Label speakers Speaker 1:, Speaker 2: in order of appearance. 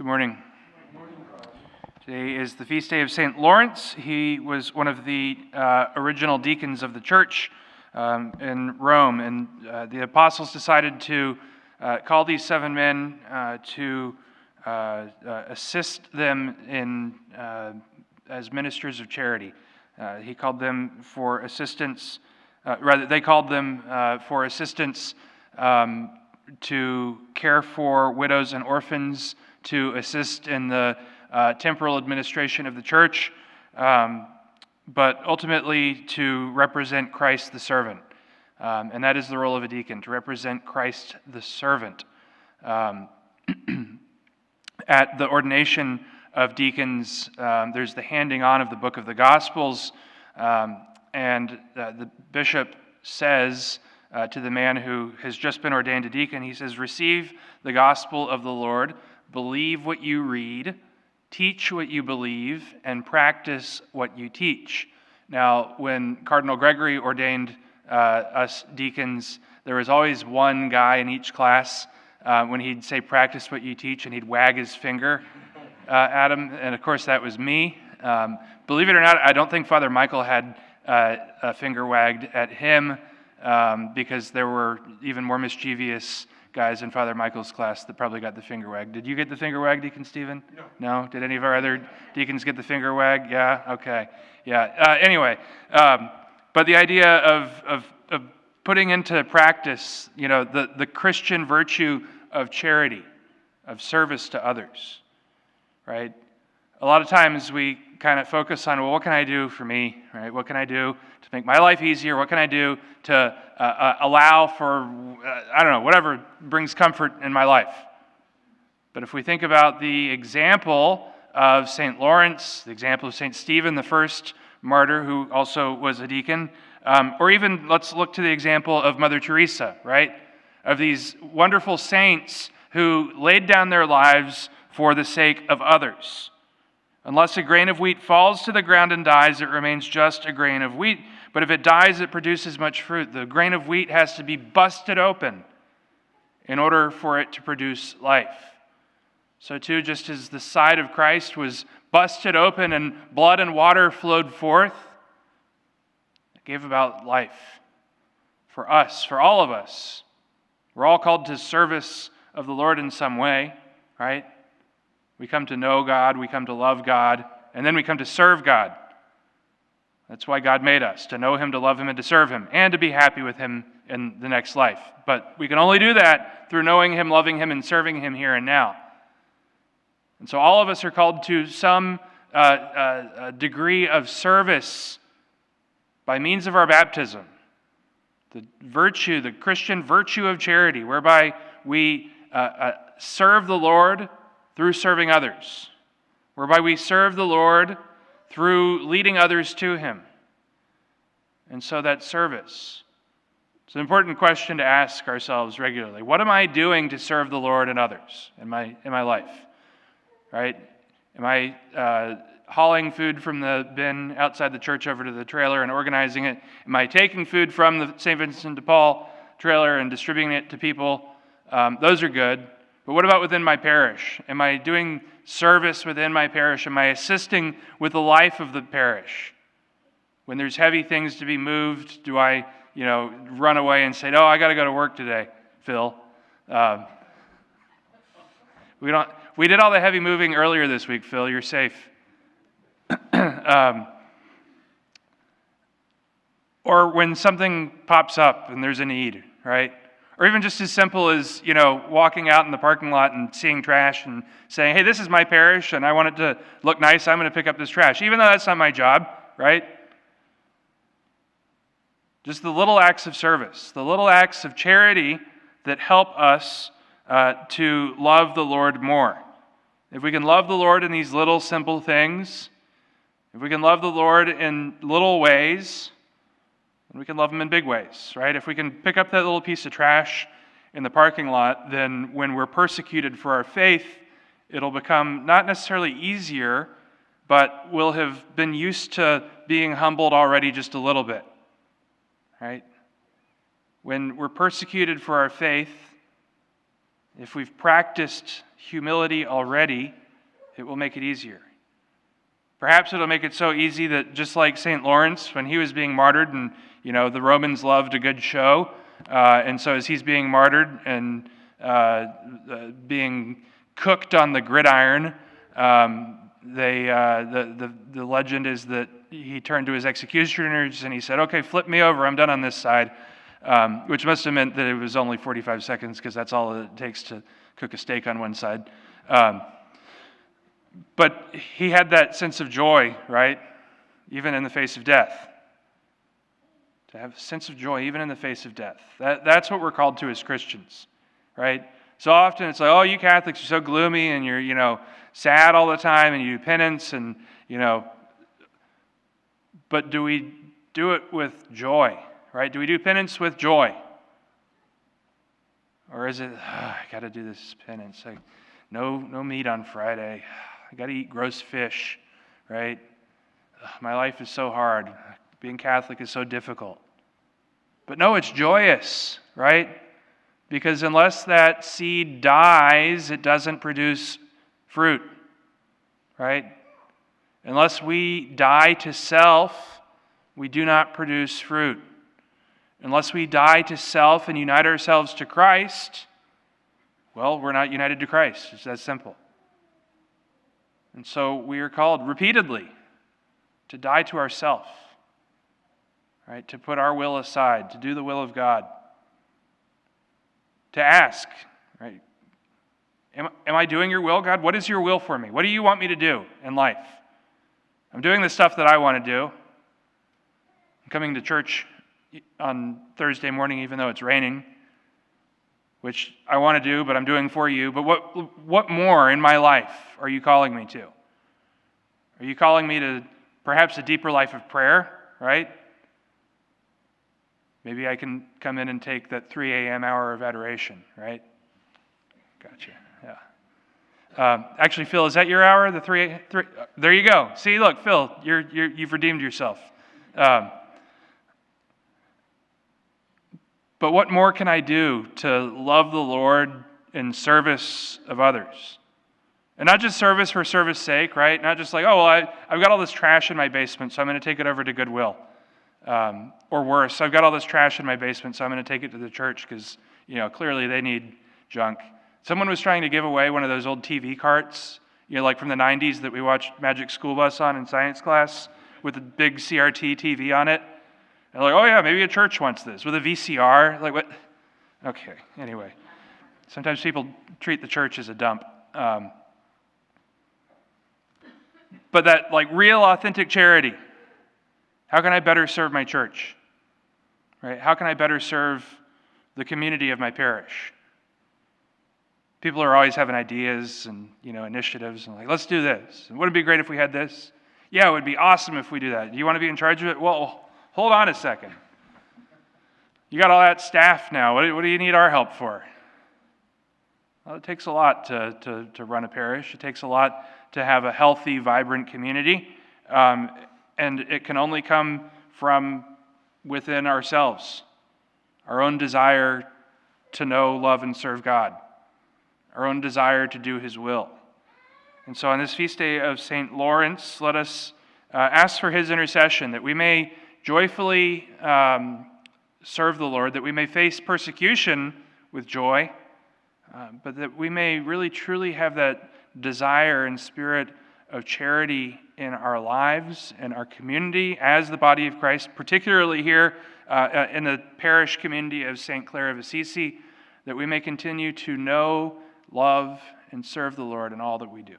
Speaker 1: Good morning. Today is the feast day of St. Lawrence. He was one of the original deacons of the church in Rome, and the apostles decided to call these 7 men to assist them in as ministers of charity. He called them for assistance. They called them for assistance to care for widows and orphans, to assist in the temporal administration of the church, but ultimately to represent Christ the servant. And that is the role of a deacon, to represent Christ the servant. At the ordination of deacons, there's the handing on of the book of the Gospels, and the bishop says to the man who has just been ordained a deacon, he says, "Receive the gospel of the Lord, believe what you read, teach what you believe, and practice what you teach." Now, when Cardinal Gregory ordained us deacons, there was always one guy in each class when he'd say, "Practice what you teach," and he'd wag his finger at him, and of course that was me. Believe it or not, I don't think Father Michael had a finger wagged at him, because there were even more mischievous guys in Father Michael's class that probably got the finger wag. Did you get the finger wag, Deacon Stephen? No? Did any of our other deacons get the finger wag? Yeah? Okay. Yeah. Anyway, but the idea of putting into practice, the Christian virtue of charity, of service to others, right? A lot of times we kind of focus on, well, what can I do for me, right? What can I do to make my life easier? What can I do to allow for, whatever brings comfort in my life? But if we think about the example of St. Lawrence, the example of St. Stephen, the first martyr who also was a deacon, or even let's look to the example of Mother Teresa, right? Of these wonderful saints who laid down their lives for the sake of others. Unless a grain of wheat falls to the ground and dies, it remains just a grain of wheat. But if it dies, it produces much fruit. The grain of wheat has to be busted open in order for it to produce life. So too, just as the side of Christ was busted open and blood and water flowed forth, it gave about life for us, for all of us. We're all called to service of the Lord in some way, right? We come to know God, we come to love God, and then we come to serve God. That's why God made us, to know Him, to love Him, and to serve Him, and to be happy with Him in the next life. But we can only do that through knowing Him, loving Him, and serving Him here and now. And so all of us are called to some degree of service by means of our baptism. The virtue, the Christian virtue of charity, whereby we serve the Lord through serving others, whereby we serve the Lord through leading others to Him. And so that service, it's an important question to ask ourselves regularly. What am I doing to serve the Lord and others in my life? Right? Am I hauling food from the bin outside the church over to the trailer and organizing it? Am I taking food from the St. Vincent de Paul trailer and distributing it to people? Those are good. But what about within my parish? Am I doing service within my parish? Am I assisting with the life of the parish? When there's heavy things to be moved, do I, run away and say, "No, I got to go to work today, Phil"? We did all the heavy moving earlier this week, Phil. You're safe. Or when something pops up and there's a need, right? Or even just as simple as, walking out in the parking lot and seeing trash and saying, "Hey, this is my parish and I want it to look nice. I'm going to pick up this trash," even though that's not my job, right? Just the little acts of service, the little acts of charity that help us to love the Lord more. If we can love the Lord in these little simple things, if we can love the Lord in little ways, we can love Him in big ways, right? If we can pick up that little piece of trash in the parking lot, then when we're persecuted for our faith, it'll become not necessarily easier, but we'll have been used to being humbled already just a little bit, right? When we're persecuted for our faith, if we've practiced humility already, it will make it easier. Perhaps it'll make it so easy that just like St. Lawrence, when he was being martyred, and the Romans loved a good show, and so as he's being martyred and being cooked on the gridiron, the legend is that he turned to his executioners and he said, "Okay, flip me over, I'm done on this side," which must have meant that it was only 45 seconds, because that's all it takes to cook a steak on one side. But he had that sense of joy, right? Even in the face of death. To have a sense of joy even in the face of death. That's what we're called to as Christians, right? So often it's like, oh, you Catholics are so gloomy and you're, sad all the time and you do penance and, but do we do it with joy, right? Do we do penance with joy? Or is it, I got to do this penance. No meat on Friday. I got to eat gross fish, right? My life is so hard. Being Catholic is so difficult. But no, it's joyous, right? Because unless that seed dies, it doesn't produce fruit, right? Unless we die to self, we do not produce fruit. Unless we die to self and unite ourselves to Christ, well, we're not united to Christ. It's that simple. And so we are called repeatedly to die to ourself, right? To put our will aside, to do the will of God. To ask, right? Am I doing your will, God? What is your will for me? What do you want me to do in life? I'm doing the stuff that I want to do. I'm coming to church on Thursday morning even though it's raining, which I want to do, but I'm doing for you. But what more in my life are you calling me to? Are you calling me to perhaps a deeper life of prayer, right? Maybe I can come in and take that 3 a.m. hour of adoration, right? Gotcha, yeah. Actually, Phil, is that your hour, the 3? There you go. See, look, Phil, you've redeemed yourself. But what more can I do to love the Lord in service of others? And not just service for service sake, right? Not just like, oh, well, I've got all this trash in my basement, so I'm going to take it over to Goodwill. Or worse, I've got all this trash in my basement, so I'm going to take it to the church because, clearly they need junk. Someone was trying to give away one of those old TV carts, like from the 90s that we watched Magic School Bus on in science class with a big CRT TV on it. And like, oh yeah, maybe a church wants this with a VCR. Like what? Okay, anyway. Sometimes people treat the church as a dump. But that real authentic charity. How can I better serve my church? Right? How can I better serve the community of my parish? People are always having ideas and initiatives and let's do this. And wouldn't it be great if we had this? Yeah, it would be awesome if we do that. Do you want to be in charge of it? Well, hold on a second. You got all that staff now. What do you need our help for? Well, it takes a lot to run a parish. It takes a lot to have a healthy, vibrant community. And it can only come from within ourselves. Our own desire to know, love, and serve God. Our own desire to do His will. And so on this feast day of St. Lawrence, let us ask for his intercession, that we may joyfully serve the Lord, that we may face persecution with joy, but that we may really truly have that desire and spirit of charity in our lives and our community as the body of Christ, particularly here in the parish community of St. Clare of Assisi, that we may continue to know, love, and serve the Lord in all that we do.